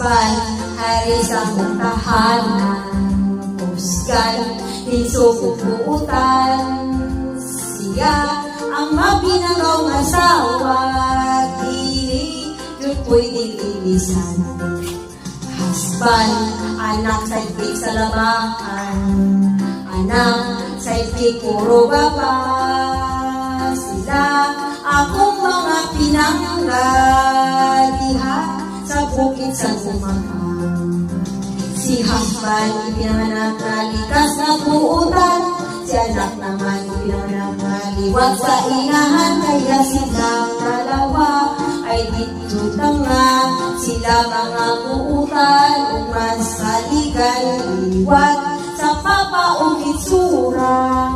Hasban, hari sa tahanan, pusgan, tinsukupuutan. Siya ang mabinangaw ng asawa, dili yun pwedeng ilisan. Hasban, anak sa ibig sa labakan, anak sa ibig puro baba. Sila akong mga pinangga diha sa bukid sa Umakang. Si Hasban, ipinanganak na likas na buutan. Si anak naman, ipinanganak na liwag sa inahan. Kaya silang dalawa ay dito tanga. Sila mga buutan, umas sa ligay, liwag sa papaong itsura.